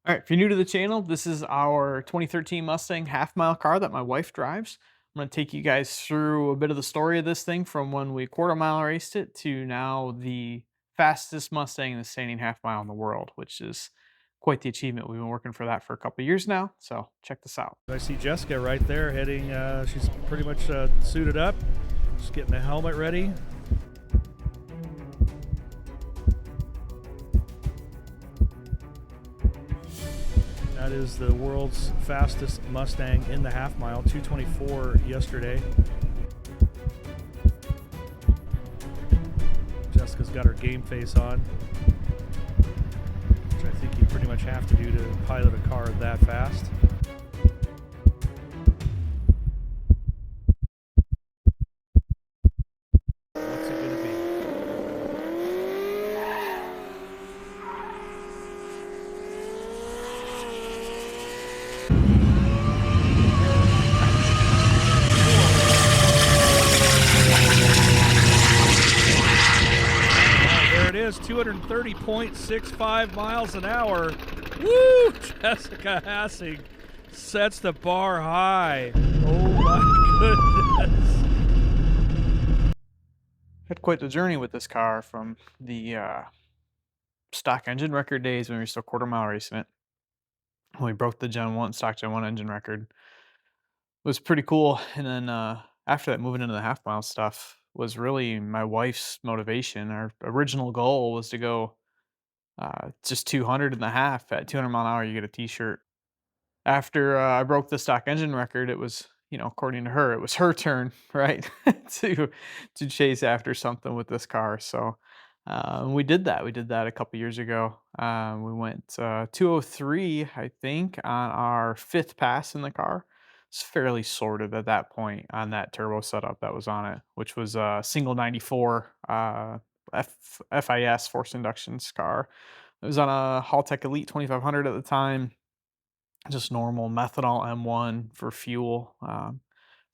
All right, if you're new to the channel, this is our 2013 Mustang half-mile car that my wife drives. I'm going to take you guys through a bit of the story of this thing from when we quarter-mile raced it to now the fastest Mustang in the standing half-mile in the world, which is quite the achievement. We've been working for that for a couple of years now, so check this out. I see Jessica right there heading, she's pretty much suited up, just getting the helmet ready. That is the world's fastest Mustang in the half mile, 224 yesterday. Jessica's got her game face on, which I think you pretty much have to do to pilot a car that fast. What's it gonna be? There it is, 230.65 miles an hour. Woo! Jessica Hassing sets the bar high. Oh my goodness. Had quite the journey with this car from the stock engine record days when we were still quarter-mile racing it. When we broke the Gen 1, stock Gen 1 engine record. Was pretty cool, and then, after that, moving into the half mile stuff was really my wife's motivation. Our original goal was to go, just 200 in the half. At 200 mile an hour, you get a T-shirt. After, I broke the stock engine record, it was, according to her, it was her turn, right, to chase after something with this car, so, we did that. We did that a couple years ago. We went, 203, I think, on our 5th pass in the car. It's fairly sorted at that point on that turbo setup that was on it, which was a single 94, FIS, forced inductions car. It was on a Haltech Elite 2500 at the time, just normal methanol M1 for fuel,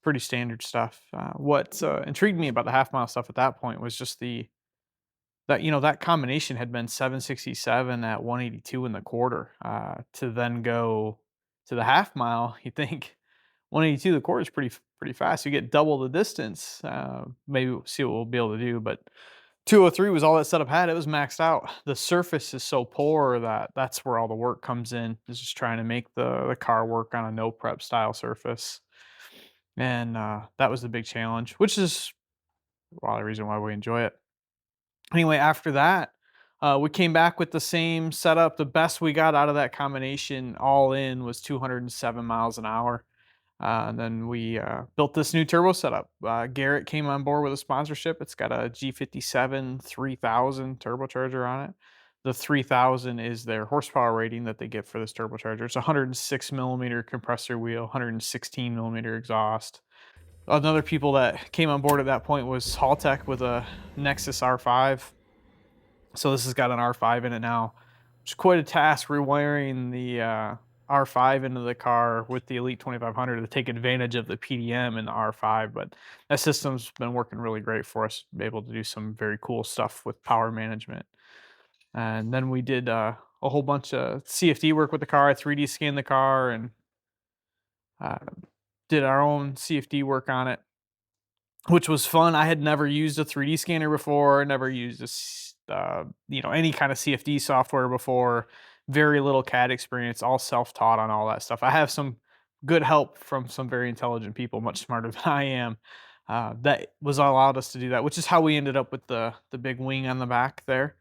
pretty standard stuff. What intrigued me about the half mile stuff at that point was just that combination had been 767 at 182 in the quarter, to then go to the half mile. You think 182 the quarter is pretty fast. You get double the distance. Maybe we'll see what we'll be able to do, but 203 was all that setup had. It was maxed out. The surface is so poor that that's where all the work comes in. Is just trying to make the car work on a no prep style surface, and that was the big challenge, which is a lot of reason why we enjoy it. Anyway, after that, we came back with the same setup. The best we got out of that combination, all in, was 207 miles an hour. And then we built this new turbo setup. Garrett came on board with a sponsorship. It's got a G57 3000 turbocharger on it. The 3000 is their horsepower rating that they get for this turbocharger. It's a 106 millimeter compressor wheel, 116 millimeter exhaust. Another people that came on board at that point was Haltech with a Nexus R5. So this has got an R5 in it now. It's quite a task rewiring the R5 into the car with the Elite 2500 to take advantage of the PDM in the R5, but that system's been working really great for us to be able to do some very cool stuff with power management. And then we did a whole bunch of CFD work with the car. I 3D scanned the car and uh, did our own CFD work on it, which was fun. I had never used a 3D scanner before, never used any kind of CFD software before. Very little CAD experience, all self-taught on all that stuff. I have some good help from some very intelligent people, much smarter than I am. That was allowed us to do that, which is how we ended up with the big wing on the back there.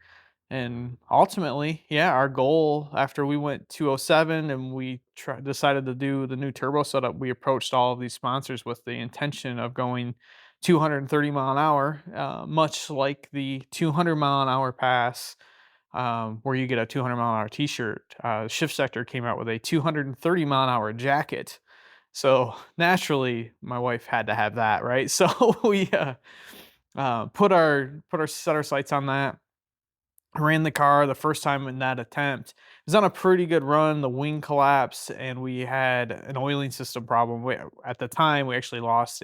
And ultimately, yeah, our goal after we went 207 and we decided to do the new turbo setup, we approached all of these sponsors with the intention of going 230 mile an hour, much like the 200 mile an hour pass, where you get a 200 mile an hour t-shirt. Shift Sector came out with a 230 mile an hour jacket. So naturally, my wife had to have that, right? So we set our sights on that. Ran the car the first time in that attempt. It was on a pretty good run. The wing collapsed, and we had an oiling system problem. At the time, we actually lost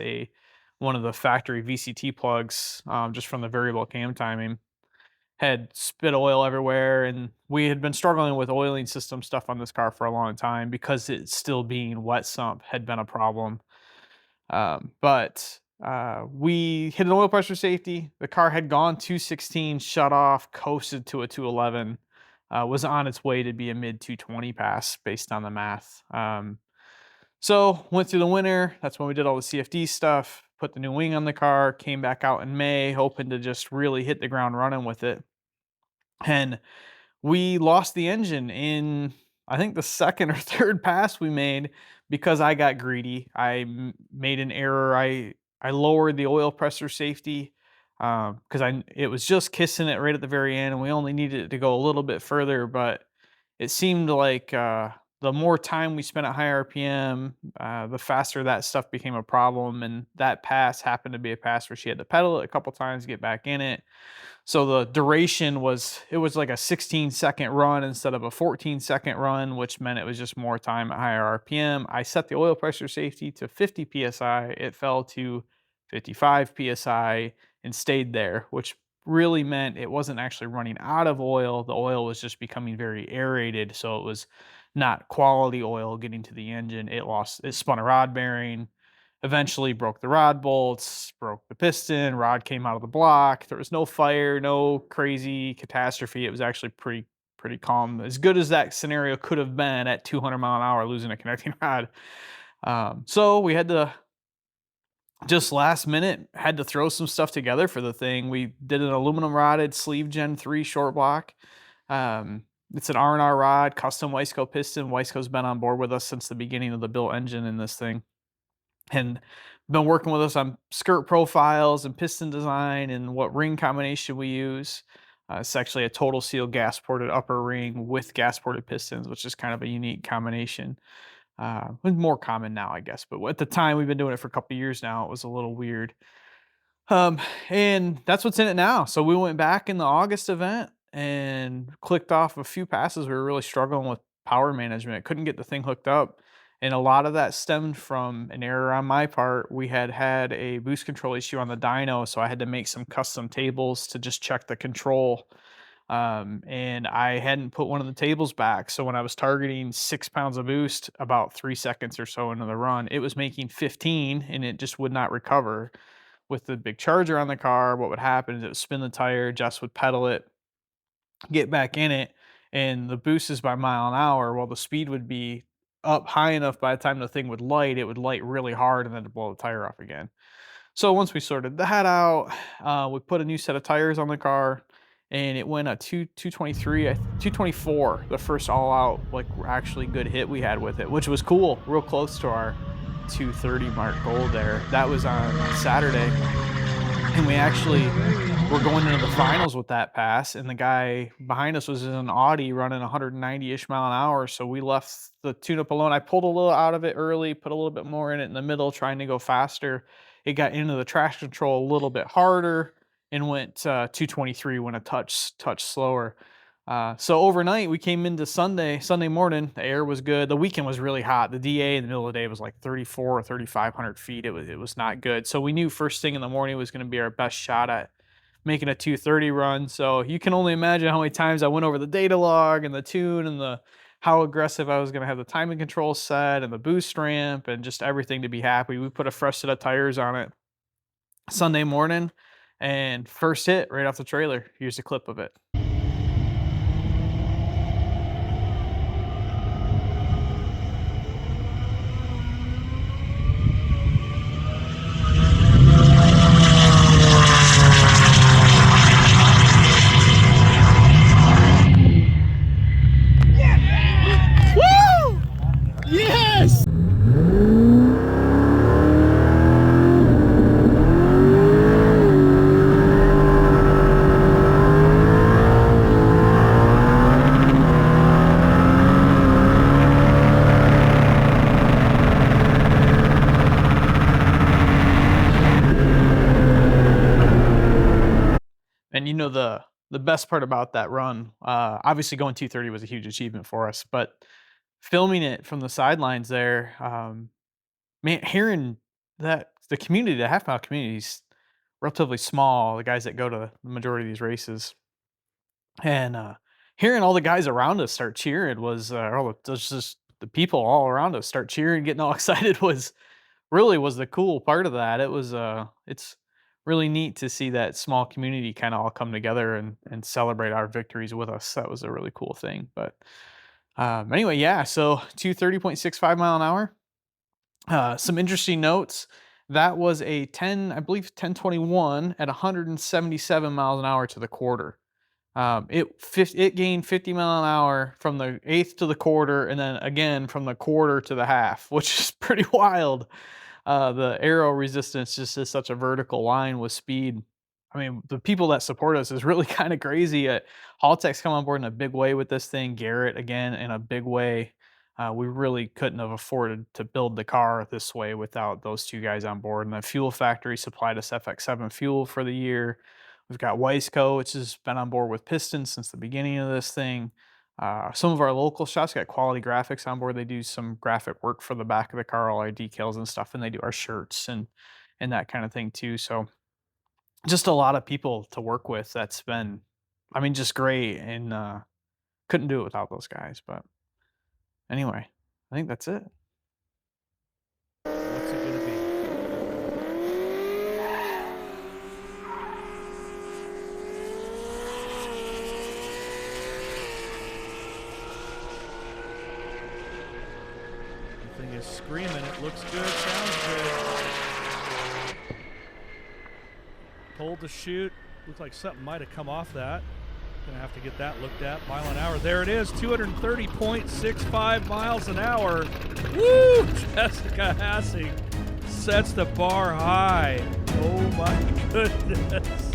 one of the factory VCT plugs, just from the variable cam timing. had spit oil everywhere, and we had been struggling with oiling system stuff on this car for a long time because it still being wet sump had been a problem. But we hit an oil pressure safety. The car had gone 216, shut off, coasted to a 211, was on its way to be a mid 220 pass based on the math. So went through the winter. That's when we did all the CFD stuff. Put the new wing on the car. Came back out in May, hoping to just really hit the ground running with it. And we lost the engine in, I think, the second or third pass we made because I got greedy. Made an error. I lowered the oil pressure safety because I it was just kissing it right at the very end, and we only needed it to go a little bit further. But it seemed like the more time we spent at high RPM, the faster that stuff became a problem. And that pass happened to be a pass where she had to pedal it a couple times, get back in it, so the duration was, it was like a 16-second run instead of a 14-second run, which meant it was just more time at higher RPM. I set the oil pressure safety to 50 psi. It fell to 55 psi and stayed there, which really meant it wasn't actually running out of oil. The oil was just becoming very aerated, so it was not quality oil getting to the engine. It spun a rod bearing, eventually broke the rod bolts, broke the piston, rod came out of the block. There was no fire, no crazy catastrophe. It was actually pretty calm. As good as that scenario could have been at 200 mile an hour losing a connecting rod. So we had to just last minute had to throw some stuff together for the thing. We did an aluminum rodded sleeve Gen 3 short block. It's an R&R rod, custom Weisco piston. Weisco's been on board with us since the beginning of the built engine in this thing, and been working with us on skirt profiles and piston design and what ring combination we use. It's actually a total seal gas ported upper ring with gas ported pistons, which is kind of a unique combination. More common now, I guess, but at the time we've been doing it for a couple of years now. It was a little weird. And that's what's in it now. So we went back in the August event and clicked off a few passes. We were really struggling with power management. Couldn't get the thing hooked up. And a lot of that stemmed from an error on my part. We had a boost control issue on the dyno, so I had to make some custom tables to just check the control. And I hadn't put one of the tables back. So when I was targeting 6 pounds of boost about 3 seconds or so into the run, it was making 15 and it just would not recover. With the big charger on the car, what would happen is it would spin the tire, Jess would pedal it, get back in it, and the boost is by mile an hour. Well, the speed would be up high enough by the time the thing would light, it would light really hard and then to blow the tire off again. So once we sorted that out, we put a new set of tires on the car, and it went a 223, 224, the first all out, like actually good hit we had with it, which was cool, real close to our 230 mark goal there. That was on Saturday, and we actually were going into the finals with that pass, and the guy behind us was in an Audi running 190-ish mile an hour, so we left the tune-up alone. I pulled a little out of it early, put a little bit more in it in the middle, trying to go faster. It got into the traction control a little bit harder and went 223 when a touch slower. So overnight, we came into Sunday morning, the air was good. The weekend was really hot. The DA in the middle of the day was like 34 or 3,500 feet. It was not good. So we knew first thing in the morning was going to be our best shot at making a 230 run. So you can only imagine how many times I went over the data log and the tune and the how aggressive I was going to have the timing control set and the boost ramp and just everything to be happy. We put a fresh set of tires on it Sunday morning, and first hit right off the trailer. Here's a clip of it. Woo! Yes! And the best part about that run, obviously going 230 was a huge achievement for us, but filming it from the sidelines there, man, hearing that the community, the half mile community is relatively small, the guys that go to the majority of these races. And hearing all the guys around us start cheering was, just the people all around us start cheering, getting all excited was the cool part of that. It's really neat to see that small community kind of all come together and celebrate our victories with us. That was a really cool thing. But anyway, yeah. So 230.65 mile an hour. Some interesting notes. That was a 10, I believe 1021 at 177 miles an hour to the quarter. It gained 50 mile an hour from the eighth to the quarter, and then again from the quarter to the half, which is pretty wild. The aero resistance just is such a vertical line with speed. I mean, the people that support us is really kind of crazy. Haltech's come on board in a big way with this thing. Garrett again in a big way. We really couldn't have afforded to build the car this way without those two guys on board. And the fuel factory supplied us FX7 fuel for the year. We've got Weisco, which has been on board with Pistons since the beginning of this thing. Some of our local shops got Quality Graphics on board. They do some graphic work for the back of the car, all our decals and stuff, and they do our shirts and that kind of thing too. So just a lot of people to work with. That's been, I mean, just great, and couldn't do it without those guys. But anyway, I think that's it. What's it going to be? The thing is screaming. It looks good. Sounds good. Pulled the chute. Looks like something might have come off that. Gonna have to get that looked at. Mile an hour. There it is. 230.65 miles an hour. Woo! Jessica Hassing sets the bar high. Oh my goodness.